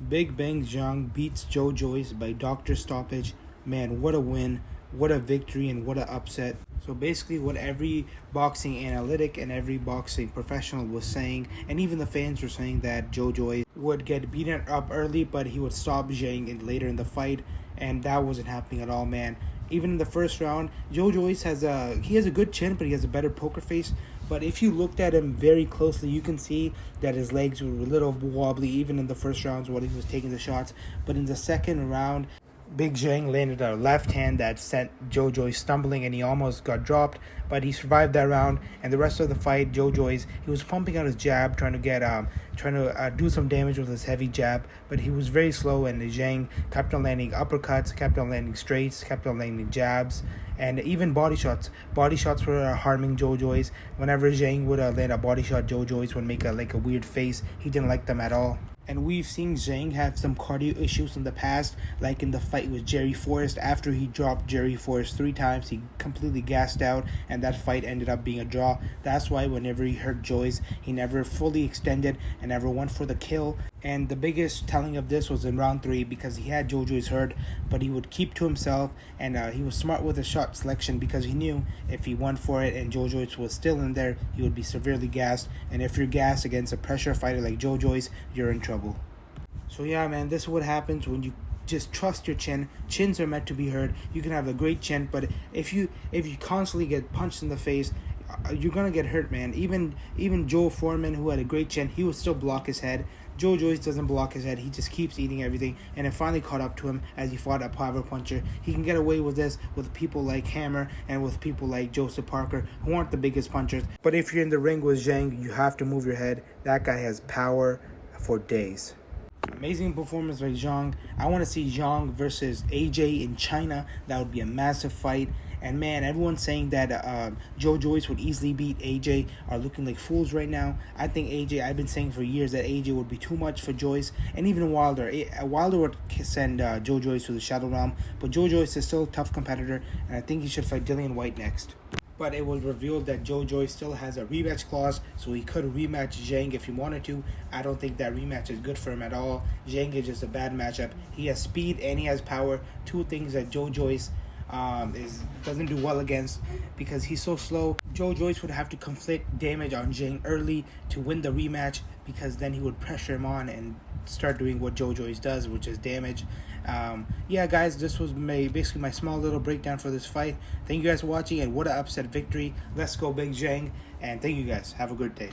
Big Bang Zhang beats Joyce by doctor stoppage. Man, what a win, what a victory, and what a upset. So basically, what every boxing analytic and every boxing professional was saying, and even the fans were saying, that Joyce would get beaten up early, but he would stop Zhang later in the fight, and that wasn't happening at all, man. Even in the first round, Joyce has a good chin, but he has a better poker face. But if you looked at him very closely, you can see that his legs were a little wobbly, even in the first rounds when he was taking the shots. But in the second round, Big Zhang landed a left hand that sent Joyce stumbling, and he almost got dropped, but he survived that round. And the rest of the fight, Joyce, he was pumping out his jab, trying to do some damage with his heavy jab, but he was very slow. And Zhang kept on landing uppercuts, kept on landing straights, kept on landing jabs, and even body shots. Body shots were harming Joyce. Whenever Zhang would land a body shot, Joyce would make a weird face. He didn't like them at all. And we've seen Zhang have some cardio issues in the past, like in the fight with Jerry Forrest. After he dropped Jerry Forrest 3 times, he completely gassed out, and that fight ended up being a draw. That's why whenever he hurt Joyce, he never fully extended and never went for the kill. And the biggest telling of this was in round 3, because he had Joyce hurt, but he would keep to himself, and he was smart with his shot selection, because he knew if he went for it and Joyce was still in there, he would be severely gassed. And if you're gassed against a pressure fighter like Joyce, you're in trouble. So yeah, man, this is what happens when you just trust your chin. Chins are meant to be heard. You can have a great chin, but if you constantly get punched in the face, you're gonna get hurt, man. Even Joe Foreman, who had a great chin, he would still block his head. Joyce doesn't block his head. He just keeps eating everything, and it finally caught up to him as he fought a power puncher. He can get away with this with people like Hammer and with people like Joseph Parker, who aren't the biggest punchers. But if you're in the ring with Zhang, you have to move your head. That guy has power for days. Amazing performance by Zhang. I want to see Zhang versus AJ in China. That would be a massive fight. And man, everyone's saying that Joyce would easily beat AJ are looking like fools right now. I think AJ, I've been saying for years that AJ would be too much for Joyce, and even Wilder. Wilder would send Joyce to the Shadow Realm, but Joyce is still a tough competitor, and I think he should fight Dillian White next. But it was revealed that Joyce still has a rematch clause, so he could rematch Zhang if he wanted to. I don't think that rematch is good for him at all. Zhang is just a bad matchup. He has speed and he has power, 2 things that Joyce doesn't do well against, because he's so slow. Joyce would have to inflict damage on Zhang early to win the rematch, because then he would pressure him on and start doing what Joyce does, which is damage. Yeah, guys, this was basically my small little breakdown for this fight. Thank you guys for watching, and what an upset victory. Let's go Big Zhang, and thank you guys. Have a good day.